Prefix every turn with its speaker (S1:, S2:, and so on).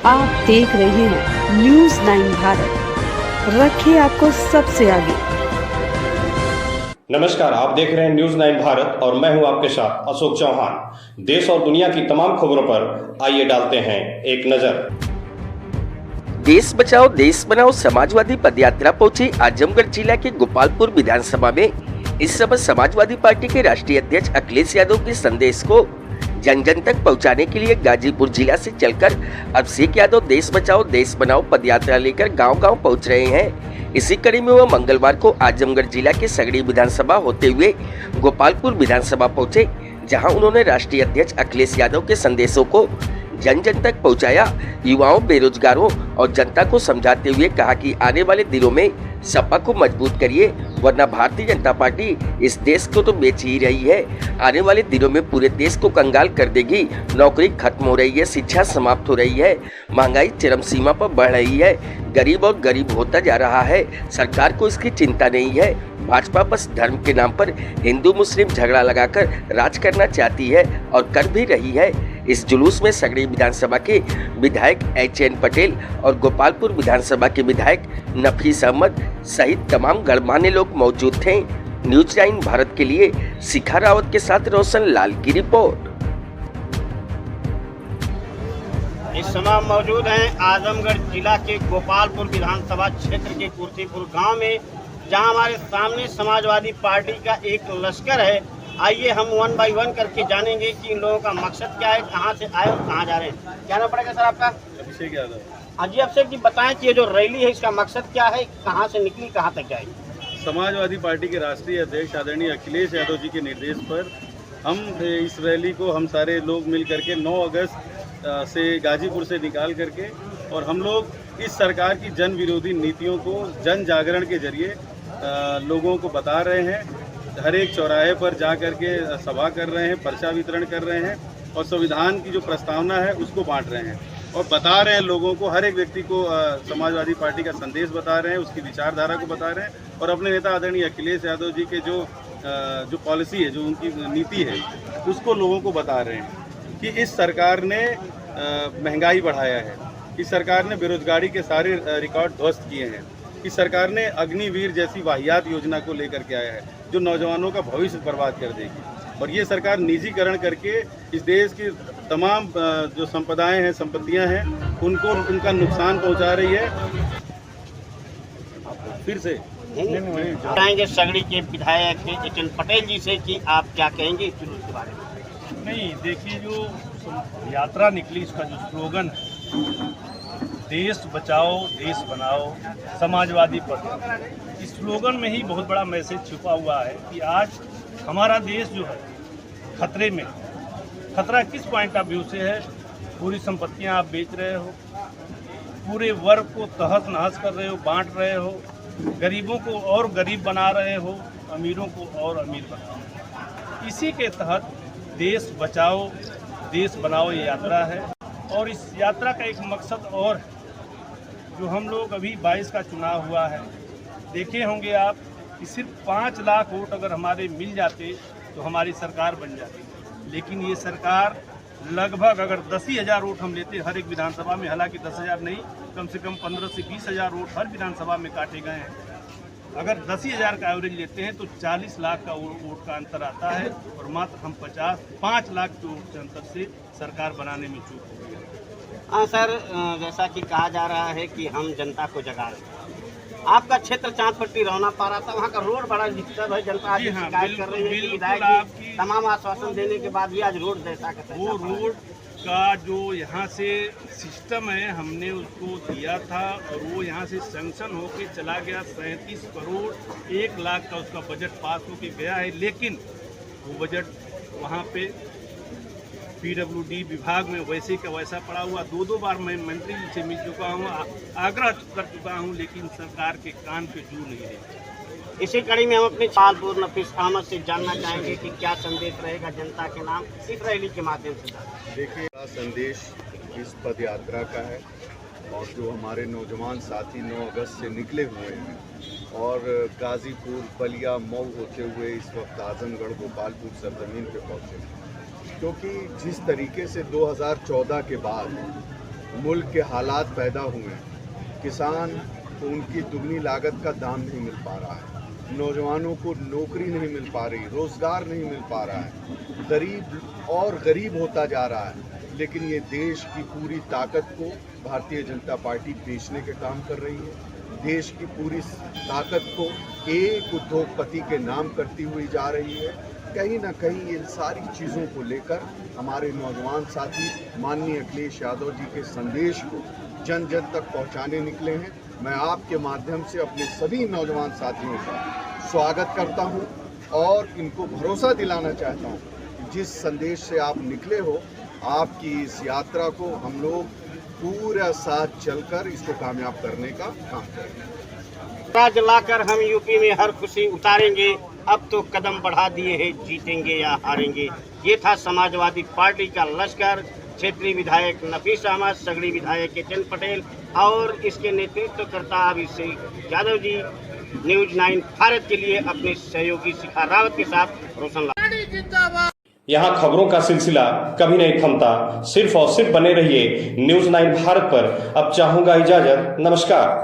S1: आप देख रहे हैं न्यूज़ 9 भारत, रखिए आपको सबसे आगे।
S2: नमस्कार, आप देख रहे हैं न्यूज़ 9 भारत और मैं हूं आपके साथ अशोक चौहान। देश और दुनिया की तमाम खबरों पर आइए डालते हैं एक नजर।
S3: देश बचाओ देश बनाओ समाजवादी पदयात्रा पहुंची आजमगढ़ जिला के गोपालपुर विधानसभा में। इस समय समाजवादी पार्टी के राष्ट्रीय अध्यक्ष अखिलेश यादव के संदेश को जन जन तक पहुंचाने के लिए गाजीपुर जिला से चलकर अभिषेक यादव देश बचाओ देश बनाओ पदयात्रा लेकर गांव-गांव पहुंच रहे हैं। इसी कड़ी में वह मंगलवार को आजमगढ़ जिला के सगड़ी विधानसभा होते हुए गोपालपुर विधानसभा पहुंचे, जहां उन्होंने राष्ट्रीय अध्यक्ष अखिलेश यादव के संदेशों को जन जन तक पहुंचाया। युवाओं, बेरोजगारों और जनता को समझाते हुए कहा कि आने वाले दिनों में सपा को मजबूत करिए, वरना भारतीय जनता पार्टी इस देश को तो बेच ही रही है। आने वाले दिनों में पूरे देश को कंगाल कर देगी। नौकरी खत्म हो रही है, शिक्षा समाप्त हो रही है, महंगाई चरम सीमा पर बढ़ रही है, गरीब और गरीब होता जा रहा है। सरकार को इसकी चिंता नहीं है। भाजपा बस धर्म के नाम पर हिंदू मुस्लिम झगड़ा लगाकर राज करना चाहती है और कर भी रही है। इस जुलूस में सगड़ी विधानसभा के विधायक एचएन पटेल और गोपालपुर विधानसभा के विधायक नफीस अहमद सहित तमाम गणमान्य लोग मौजूद थे। न्यूज़ 9 भारत के लिए शिखा रावत के साथ रोशन लाल की रिपोर्ट।
S4: इस समय मौजूद हैं आजमगढ़ जिला के गोपालपुर विधानसभा क्षेत्र के कुर्सीपुर गांव में, जहां हमारे सामने समाजवादी पार्टी का एक लश्कर है। आइए हम 1 बाय 1 करके जानेंगे कि इन लोगों का मकसद क्या है, कहां से आए और कहां जा रहे हैं। क्या नाम पड़ेगा सर आपका?
S5: अभिषेक यादव।
S4: हाँ जी, अभिषेक जी बताएं कि ये जो रैली है इसका मकसद क्या है, कहां से निकली, कहां तक जाएगी?
S5: समाजवादी पार्टी के राष्ट्रीय अध्यक्ष आदरणीय अखिलेश यादव जी के निर्देश पर हम इस रैली को हम सारे लोग मिल करके 9 अगस्त से गाजीपुर से निकाल करके, और हम लोग इस सरकार की जन विरोधी नीतियों को जन जागरण के जरिए लोगों को बता रहे हैं। हर एक चौराहे पर जा कर के सभा कर रहे हैं, पर्चा वितरण कर रहे हैं और संविधान की जो प्रस्तावना है उसको बांट रहे हैं और बता रहे हैं लोगों को, हर एक व्यक्ति को समाजवादी पार्टी का संदेश बता रहे हैं, उसकी विचारधारा को बता रहे हैं और अपने नेता आदरणीय अखिलेश यादव जी के जो पॉलिसी है, जो उनकी नीति है, उसको लोगों को बता रहे हैं कि इस सरकार ने महंगाई बढ़ाया है, इस सरकार ने बेरोजगारी के सारे रिकॉर्ड ध्वस्त किए हैं, इस सरकार ने अग्निवीर जैसी वाहियात योजना को लेकर के आया है जो नौजवानों का भविष्य बर्बाद कर देगी, और ये सरकार निजीकरण करके इस देश की तमाम जो संपदाएं हैं, संपत्तियां हैं, उनको उनका नुकसान पहुंचा रही है। फिर से
S4: बताएंगे सगड़ी के विधायक एचएन पटेल जी से कि आप क्या कहेंगे इस जुलूस के बारे में।
S6: नहीं, देखिए जो यात्रा निकली, इसका जो स्लोगन है देश बचाओ देश बनाओ समाजवादी पार्टी, इस स्लोगन में ही बहुत बड़ा मैसेज छुपा हुआ है कि आज हमारा देश जो है खतरे में। खतरा किस पॉइंट ऑफ व्यू से है? पूरी संपत्तियां आप बेच रहे हो, पूरे वर्ग को तहस नहस कर रहे हो, बांट रहे हो, गरीबों को और गरीब बना रहे हो, अमीरों को और अमीर बना रहे हो। इसी के तहत देश बचाओ देश बनाओ ये यात्रा है। और इस यात्रा का एक मकसद और है, जो हम लोग अभी 22 का चुनाव हुआ है, देखे होंगे आप कि सिर्फ 5 लाख वोट अगर हमारे मिल जाते तो हमारी सरकार बन जाती, लेकिन ये सरकार लगभग अगर 10,000 वोट हम लेते हर एक विधानसभा में, हालांकि 10,000 नहीं, कम से कम 15 से 20,000 वोट हर विधानसभा में काटे गए हैं। अगर 10,000 का एवरेज लेते हैं तो 40 लाख का वोट का अंतर आता है, और मात्र हम 5 लाख के वोट के अंतर से सरकार बनाने में चूक हो गई।
S4: हाँ सर, जैसा कि कहा जा रहा है कि हम जनता को जगा रहे हैं। आपका क्षेत्र चांदपट्टी रौना पारा था, वहाँ का रोड बड़ा डिस्टर्ब है, जनता आज शिकायत कर रही है कि विधायक जी तमाम आश्वासन देने के बाद भी आज रोड जैसा का
S6: वो रोड का जो यहाँ से सिस्टम है हमने उसको दिया था, और वो यहाँ से सैंक्शन होके चला गया। 37 करोड़ 1 लाख का उसका बजट पास होके गया है, लेकिन वो बजट वहाँ पे PWD विभाग में वैसे का वैसा पड़ा हुआ। 2 बार मैं मंत्री जी से मिल चुका हूँ, आग्रह कर चुका हूँ, लेकिन सरकार के कान पे जू नहीं रही।
S4: इसी कड़ी में हम अपने पालपुर नफीस अहमद से जानना चाहेंगे कि क्या संदेश रहेगा जनता के नाम इस रैली के माध्यम से।
S7: देखिए, संदेश इस पद यात्रा का है, और जो हमारे नौजवान साथी 9 अगस्त से निकले हुए हैं और गाजीपुर, बलिया, मऊ होते हुए इस वक्त आजमगढ़ गोपालपुर सरजमीन पे पहुँचे, क्योंकि जिस तरीके से 2014 के बाद मुल्क के हालात पैदा हुए, किसान को उनकी दुगनी लागत का दाम नहीं मिल पा रहा है, नौजवानों को नौकरी नहीं मिल पा रही, रोजगार नहीं मिल पा रहा है, गरीब और गरीब होता जा रहा है। लेकिन ये देश की पूरी ताकत को भारतीय जनता पार्टी बेचने के काम कर रही है। देश की पूरी ताकत को एक उद्योगपति के नाम करती हुई जा रही है। कहीं ना कहीं इन सारी चीज़ों को लेकर हमारे नौजवान साथी माननीय अखिलेश यादव जी के संदेश को जन जन तक पहुंचाने निकले हैं। मैं आपके माध्यम से अपने सभी नौजवान साथियों का स्वागत करता हूं और इनको भरोसा दिलाना चाहता हूं कि जिस संदेश से आप निकले हो, आपकी इस यात्रा को हम लोग पूरा साथ चलकर इसको कामयाब करने का काम करेंगे।
S4: राज लाकर हम यूपी में हर खुशी उतारेंगे, अब तो कदम बढ़ा दिए हैं, जीतेंगे या हारेंगे। ये था समाजवादी पार्टी का लश्कर, क्षेत्रीय विधायक नफीस अहमद, सगड़ी विधायक केतन पटेल और इसके नेतृत्वकर्ता अभिषेक यादव जी। न्यूज 9 भारत के लिए अपने सहयोगी शिखा रावत के साथ रोशन लाल।
S2: यहाँ खबरों का सिलसिला कभी नहीं थमता। सिर्फ और सिर्फ बने रहिए न्यूज 9 भारत पर। अब चाहूंगा इजाजत, नमस्कार।